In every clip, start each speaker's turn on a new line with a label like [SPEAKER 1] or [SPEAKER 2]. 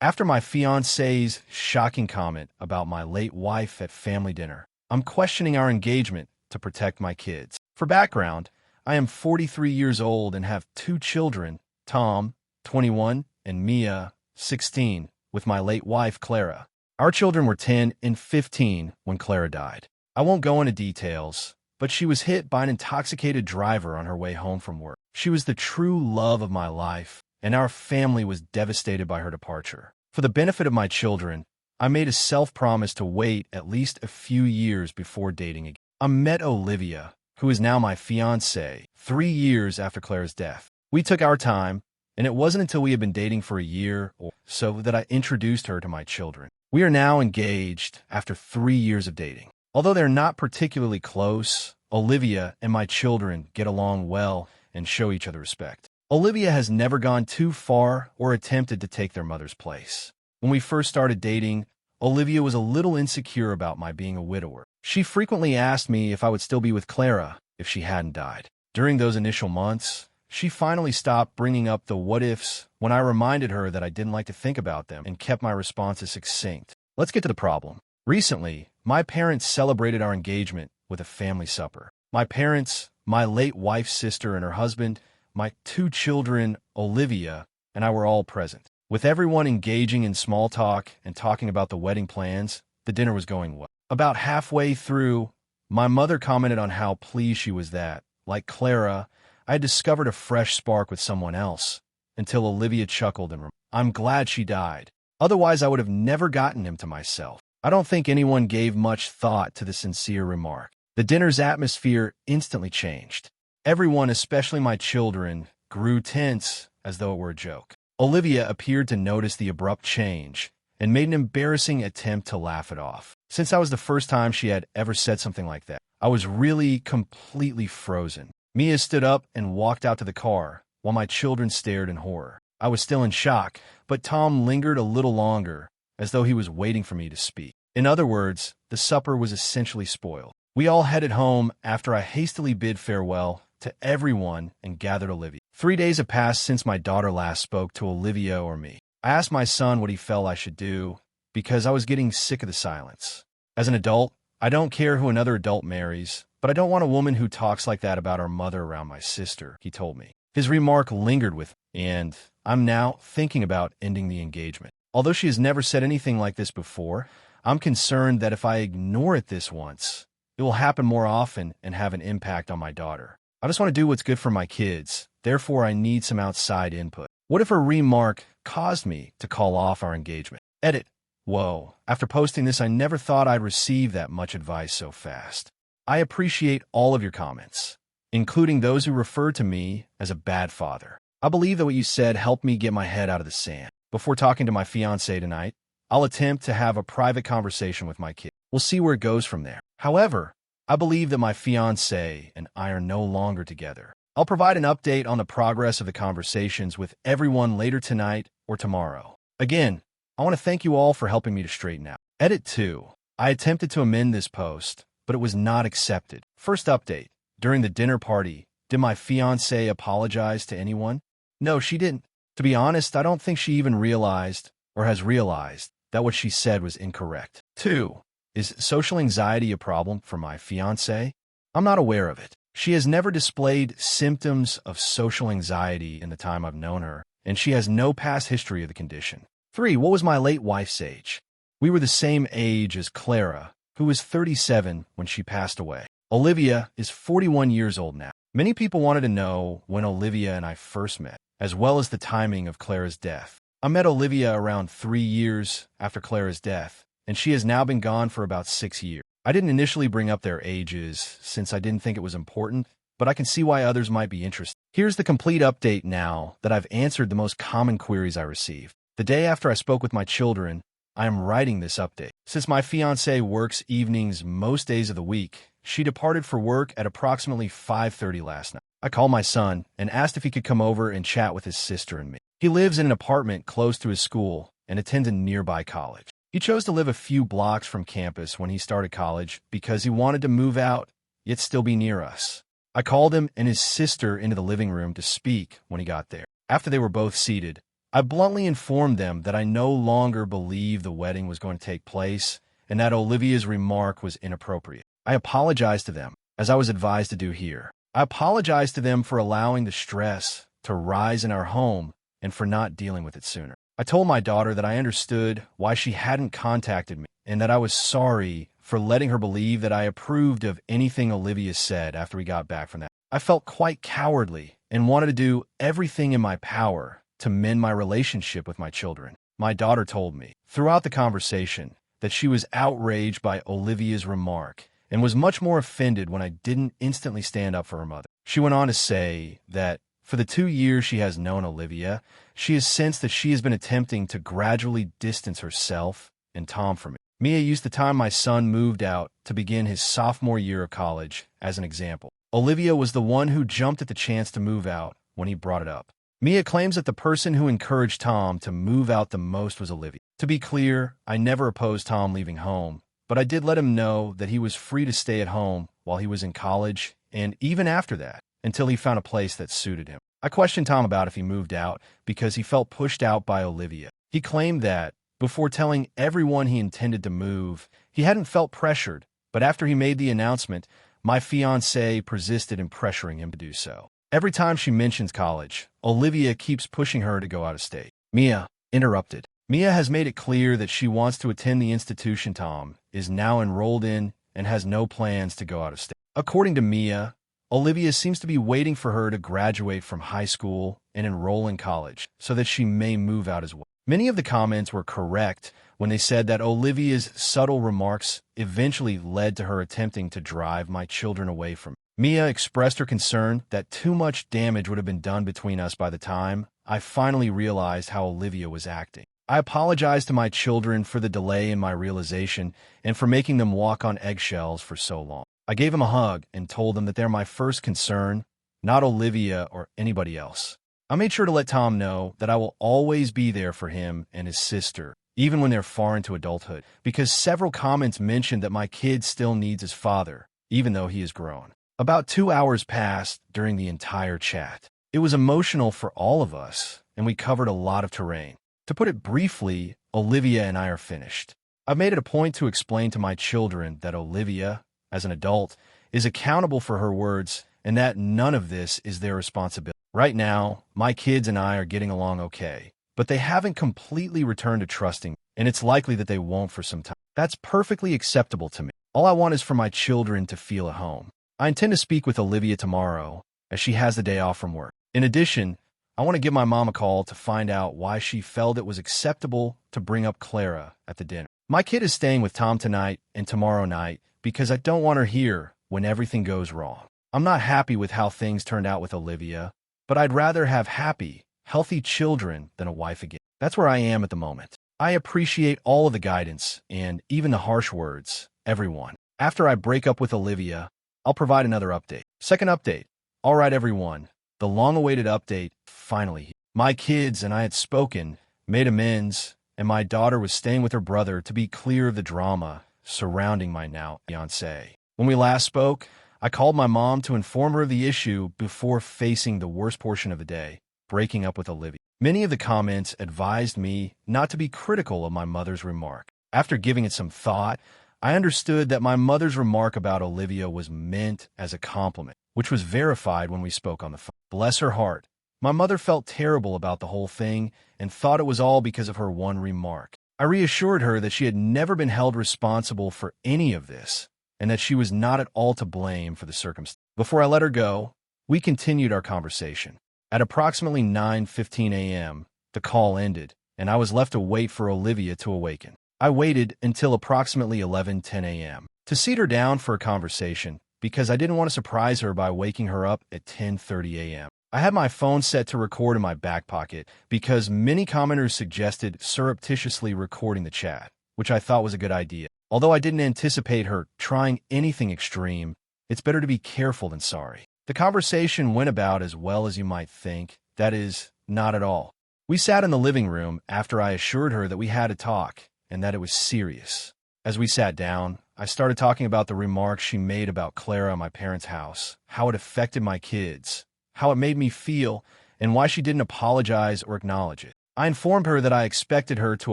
[SPEAKER 1] After my fiancé's shocking comment about my late wife at family dinner, I'm questioning our engagement to protect my kids. For background, I am 43 years old and have two children, Tom, 21, and Mia, 16, with my late wife, Clara. Our children were 10 and 15 when Clara died. I won't go into details, but she was hit by an intoxicated driver on her way home from work. She was the true love of my life, and our family was devastated by her departure. For the benefit of my children, I made a self-promise to wait at least a few years before dating again. I met Olivia, who is now my fiancée, 3 years after Clara's death. We took our time, and it wasn't until we had been dating for a year or so that I introduced her to my children. We are now engaged after 3 years of dating. Although they're not particularly close, Olivia and my children get along well and show each other respect. Olivia has never gone too far or attempted to take their mother's place. When we first started dating, Olivia was a little insecure about my being a widower. She frequently asked me if I would still be with Clara if she hadn't died. During those initial months, she finally stopped bringing up the what-ifs when I reminded her that I didn't like to think about them and kept my responses succinct. Let's get to the problem. Recently, my parents celebrated our engagement with a family supper. My parents, my late wife's sister and her husband, my two children, Olivia, and I were all present. With everyone engaging in small talk and talking about the wedding plans, the dinner was going well. About halfway through, my mother commented on how pleased she was that, like Clara, I had discovered a fresh spark with someone else, until Olivia chuckled and remarked, "I'm glad she died. Otherwise, I would have never gotten him to myself." I don't think anyone gave much thought to the sincere remark. The dinner's atmosphere instantly changed. Everyone, especially my children, grew tense as though it were a joke. Olivia appeared to notice the abrupt change and made an embarrassing attempt to laugh it off. Since that was the first time she had ever said something like that, I was really completely frozen. Mia stood up and walked out to the car, while my children stared in horror. I was still in shock, but Tom lingered a little longer, as though he was waiting for me to speak. In other words, the supper was essentially spoiled. We all headed home after I hastily bid farewell to everyone and gathered Olivia. 3 days have passed since my daughter last spoke to Olivia or me. I asked my son what he felt I should do, because I was getting sick of the silence. As an adult, I don't care who another adult marries, but I don't want a woman who talks like that about our mother around my sister, he told me. His remark lingered with me, and I'm now thinking about ending the engagement. Although she has never said anything like this before, I'm concerned that if I ignore it this once, it will happen more often and have an impact on my daughter. I just want to do what's good for my kids, therefore I need some outside input. What if her remark caused me to call off our engagement? Edit. Whoa, after posting this, I never thought I'd receive that much advice so fast. I appreciate all of your comments, including those who refer to me as a bad father. I believe that what you said helped me get my head out of the sand. Before talking to my fiancée tonight, I'll attempt to have a private conversation with my kid. We'll see where it goes from there. However, I believe that my fiancée and I are no longer together. I'll provide an update on the progress of the conversations with everyone later tonight or tomorrow. Again, I want to thank you all for helping me to straighten out. Edit 2. I attempted to amend this post, but it was not accepted. First update. During the dinner party, did my fiancée apologize to anyone? No, she didn't. To be honest, I don't think she even realized or has realized that what she said was incorrect. 2. Is social anxiety a problem for my fiancée? I'm not aware of it. She has never displayed symptoms of social anxiety in the time I've known her, and she has no past history of the condition. 3. What was my late wife's age? We were the same age as Clara, who was 37 when she passed away. Olivia is 41 years old now. Many people wanted to know when Olivia and I first met, as well as the timing of Clara's death. I met Olivia around 3 years after Clara's death, and she has now been gone for about 6 years. I didn't initially bring up their ages since I didn't think it was important, but I can see why others might be interested. Here's the complete update now that I've answered the most common queries I received. The day after I spoke with my children, I am writing this update. Since my fiancée works evenings most days of the week, she departed for work at approximately 5:30 last night. I called my son and asked if he could come over and chat with his sister and me. He lives in an apartment close to his school and attends a nearby college. He chose to live a few blocks from campus when he started college because he wanted to move out, yet still be near us. I called him and his sister into the living room to speak when he got there. After they were both seated, I I bluntly informed them that I no longer believed the wedding was going to take place and that Olivia's remark was inappropriate. I apologized to them, as I was advised to do here. I apologized to them for allowing the stress to rise in our home and for not dealing with it sooner. I told my daughter that I understood why she hadn't contacted me and that I was sorry for letting her believe that I approved of anything Olivia said after we got back from that. I felt quite cowardly and wanted to do everything in my power to mend my relationship with my children. My daughter told me throughout the conversation that she was outraged by Olivia's remark and was much more offended when I didn't instantly stand up for her mother. She went on to say that for the 2 years she has known Olivia, she has sensed that she has been attempting to gradually distance herself and Tom from me. Mia used the time my son moved out to begin his sophomore year of college as an example. Olivia was the one who jumped at the chance to move out when he brought it up. Mia claims that the person who encouraged Tom to move out the most was Olivia. To be clear, I never opposed Tom leaving home, but I did let him know that he was free to stay at home while he was in college and even after that, until he found a place that suited him. I questioned Tom about if he moved out because he felt pushed out by Olivia. He claimed that, before telling everyone he intended to move, he hadn't felt pressured, but after he made the announcement, my fiancée persisted in pressuring him to do so. Every time she mentions college, Olivia keeps pushing her to go out of state. Mia interrupted. Mia has made it clear that she wants to attend the institution Tom is now enrolled in and has no plans to go out of state. According to Mia, Olivia seems to be waiting for her to graduate from high school and enroll in college so that she may move out as well. Many of the comments were correct when they said that Olivia's subtle remarks eventually led to her attempting to drive my children away from me. Mia expressed her concern that too much damage would have been done between us by the time I finally realized how Olivia was acting. I apologized to my children for the delay in my realization and for making them walk on eggshells for so long. I gave them a hug and told them that they're my first concern, not Olivia or anybody else. I made sure to let Tom know that I will always be there for him and his sister, even when they're far into adulthood, because several comments mentioned that my kid still needs his father, even though he is grown. About 2 hours passed during the entire chat. It was emotional for all of us, and we covered a lot of terrain. To put it briefly, Olivia and I are finished. I've made it a point to explain to my children that Olivia, as an adult, is accountable for her words and that none of this is their responsibility. Right now, my kids and I are getting along okay, but they haven't completely returned to trusting, and it's likely that they won't for some time. That's perfectly acceptable to me. All I want is for my children to feel at home. I intend to speak with Olivia tomorrow, as she has the day off from work. In addition, I want to give my mom a call to find out why she felt it was acceptable to bring up Clara at the dinner. My kid is staying with Tom tonight and tomorrow night because I don't want her here when everything goes wrong. I'm not happy with how things turned out with Olivia, but I'd rather have happy, healthy children than a wife again. That's where I am at the moment. I appreciate all of the guidance and even the harsh words, everyone. After I break up with Olivia, I'll provide another update. Second update. All right, everyone. The long-awaited update finally here. My kids and I had spoken, made amends, and my daughter was staying with her brother to be clear of the drama surrounding my now fiancé. When we last spoke, I called my mom to inform her of the issue before facing the worst portion of the day, breaking up with Olivia. Many of the comments advised me not to be critical of my mother's remark. After giving it some thought, I understood that my mother's remark about Olivia was meant as a compliment, which was verified when we spoke on the phone. Bless her heart. My mother felt terrible about the whole thing and thought it was all because of her one remark. I reassured her that she had never been held responsible for any of this and that she was not at all to blame for the circumstance. Before I let her go, we continued our conversation. At approximately 9:15 a.m., the call ended, and I was left to wait for Olivia to awaken. I waited until approximately 11:10 a.m. to seat her down for a conversation because I didn't want to surprise her by waking her up at 10:30 a.m. I had my phone set to record in my back pocket because many commenters suggested surreptitiously recording the chat, which I thought was a good idea. Although I didn't anticipate her trying anything extreme, it's better to be careful than sorry. The conversation went about as well as you might think. That is, not at all. We sat in the living room after I assured her that we had a talk and that it was serious. As we sat down, I started talking about the remarks she made about Clara at my parents' house, how it affected my kids, how it made me feel, and why she didn't apologize or acknowledge it. I informed her that I expected her to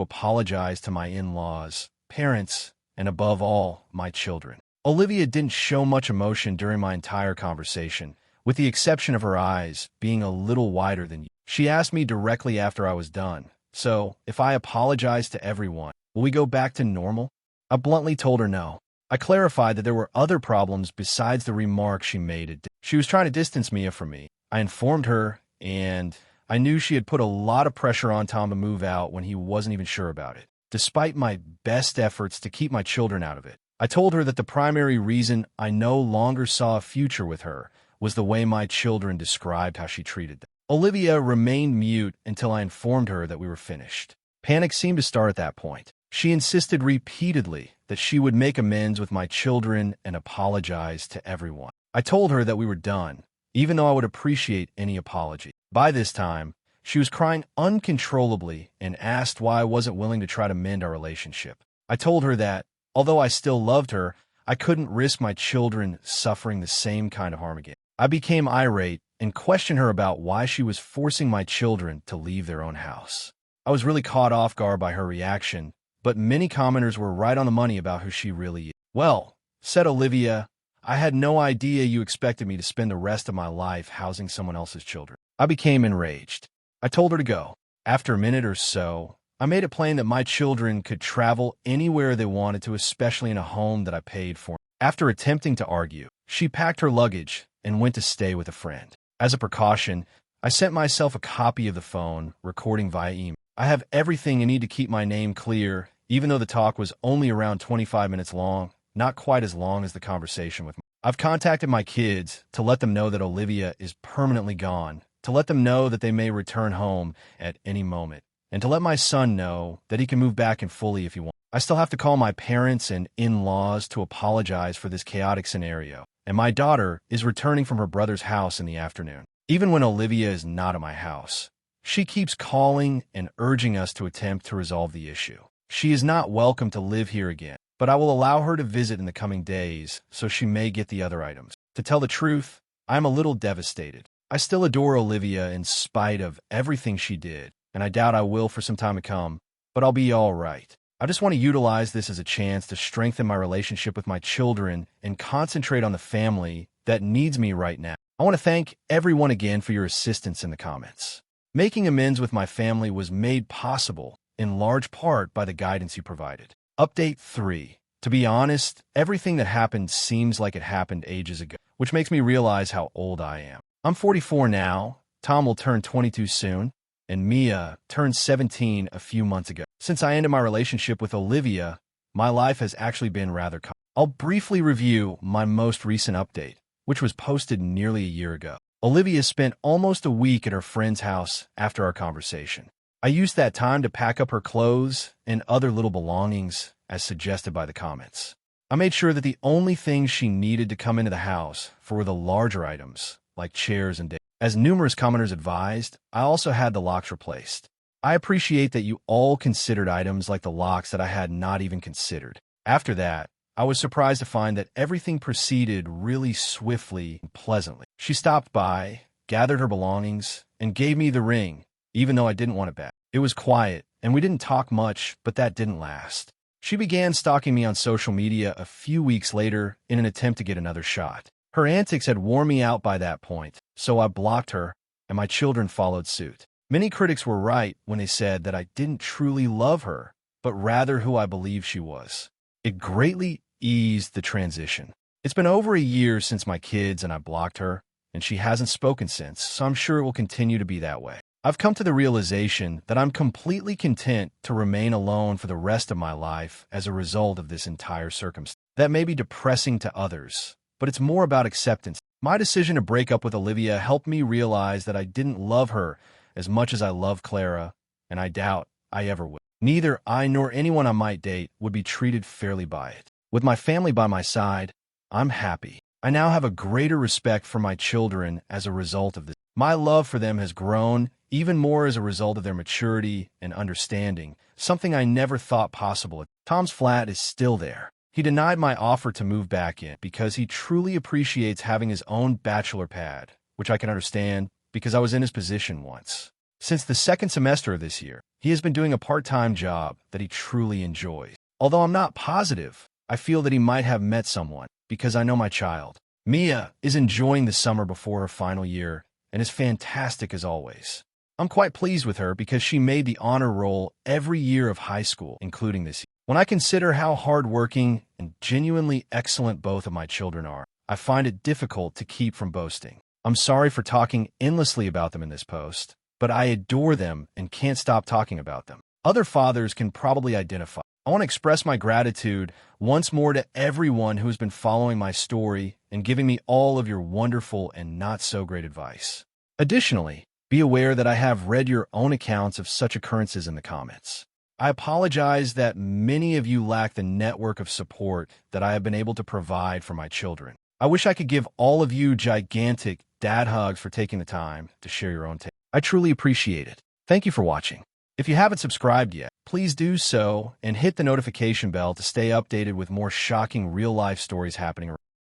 [SPEAKER 1] apologize to my in-laws, parents, and above all, my children. Olivia didn't show much emotion during my entire conversation, with the exception of her eyes being a little wider than usual. She asked me directly after I was done, "So, if I apologize to everyone, will we go back to normal?" I bluntly told her no. I clarified that there were other problems besides the remark she made. She was trying to distance Mia from me. I informed her, and I knew she had put a lot of pressure on Tom to move out when he wasn't even sure about it, despite my best efforts to keep my children out of it. I told her that the primary reason I no longer saw a future with her was the way my children described how she treated them. Olivia remained mute until I informed her that we were finished. Panic seemed to start at that point. She insisted repeatedly that she would make amends with my children and apologize to everyone. I told her that we were done, even though I would appreciate any apology. By this time, she was crying uncontrollably and asked why I wasn't willing to try to mend our relationship. I told her that, although I still loved her, I couldn't risk my children suffering the same kind of harm again. I became irate and questioned her about why she was forcing my children to leave their own house. I was really caught off guard by her reaction, but many commenters were right on the money about who she really is. "Well," said Olivia, "I had no idea you expected me to spend the rest of my life housing someone else's children." I became enraged. I told her to go. After a minute or so, I made it plain that my children could travel anywhere they wanted to, especially in a home that I paid for. After attempting to argue, she packed her luggage and went to stay with a friend. As a precaution, I sent myself a copy of the phone recording via email. I have everything I need to keep my name clear, even though the talk was only around 25 minutes long, not quite as long as the conversation with me. I've contacted my kids to let them know that Olivia is permanently gone, to let them know that they may return home at any moment, and to let my son know that he can move back in fully if he wants. I still have to call my parents and in-laws to apologize for this chaotic scenario, and my daughter is returning from her brother's house in the afternoon. Even when Olivia is not at my house, she keeps calling and urging us to attempt to resolve the issue. She is not welcome to live here again, but I will allow her to visit in the coming days so she may get the other items. To tell the truth, I am a little devastated. I still adore Olivia in spite of everything she did, and I doubt I will for some time to come, but I'll be all right. I just want to utilize this as a chance to strengthen my relationship with my children and concentrate on the family that needs me right now. I want to thank everyone again for your assistance in the comments. Making amends with my family was made possible in large part by the guidance you provided. Update 3. To be honest, everything that happened seems like it happened ages ago, which makes me realize how old I am. I'm 44 now, Tom will turn 22 soon, and Mia turned 17 a few months ago. Since I ended my relationship with Olivia, my life has actually been rather calm. I'll briefly review my most recent update, which was posted nearly a year ago. Olivia spent almost a week at her friend's house after our conversation. I used that time to pack up her clothes and other little belongings as suggested by the comments. I made sure that the only things she needed to come into the house were the larger items, like chairs and desks. As numerous commenters advised, I also had the locks replaced. I appreciate that you all considered items like the locks that I had not even considered. After that, I was surprised to find that everything proceeded really swiftly and pleasantly. She stopped by, gathered her belongings, and gave me the ring, even though I didn't want it back. It was quiet, and we didn't talk much, but that didn't last. She began stalking me on social media a few weeks later in an attempt to get another shot. Her antics had worn me out by that point, so I blocked her, and my children followed suit. Many critics were right when they said that I didn't truly love her, but rather who I believed she was. It greatly eased the transition. It's been over a year since my kids and I blocked her, and she hasn't spoken since, so I'm sure it will continue to be that way. I've come to the realization that I'm completely content to remain alone for the rest of my life as a result of this entire circumstance. That may be depressing to others, but it's more about acceptance. My decision to break up with Olivia helped me realize that I didn't love her as much as I love Clara, and I doubt I ever will. Neither I nor anyone I might date would be treated fairly by it. With my family by my side, I'm happy. I now have a greater respect for my children as a result of this. My love for them has grown even more as a result of their maturity and understanding, something I never thought possible. Tom's flat is still there. He denied my offer to move back in because he truly appreciates having his own bachelor pad, which I can understand because I was in his position once. Since the second semester of this year, he has been doing a part-time job that he truly enjoys. Although I'm not positive, I feel that he might have met someone because I know my child. Mia is enjoying the summer before her final year and is fantastic as always. I'm quite pleased with her because she made the honor roll every year of high school, including this year. When I consider how hardworking and genuinely excellent both of my children are, I find it difficult to keep from boasting. I'm sorry for talking endlessly about them in this post, but I adore them and can't stop talking about them. Other fathers can probably identify. I want to express my gratitude once more to everyone who has been following my story and giving me all of your wonderful and not-so-great advice. Additionally, be aware that I have read your own accounts of such occurrences in the comments. I apologize that many of you lack the network of support that I have been able to provide for my children. I wish I could give all of you gigantic dad hugs for taking the time to share your own take. I truly appreciate it. Thank you for watching. If you haven't subscribed yet, please do so and hit the notification bell to stay updated with more shocking real-life stories happening around.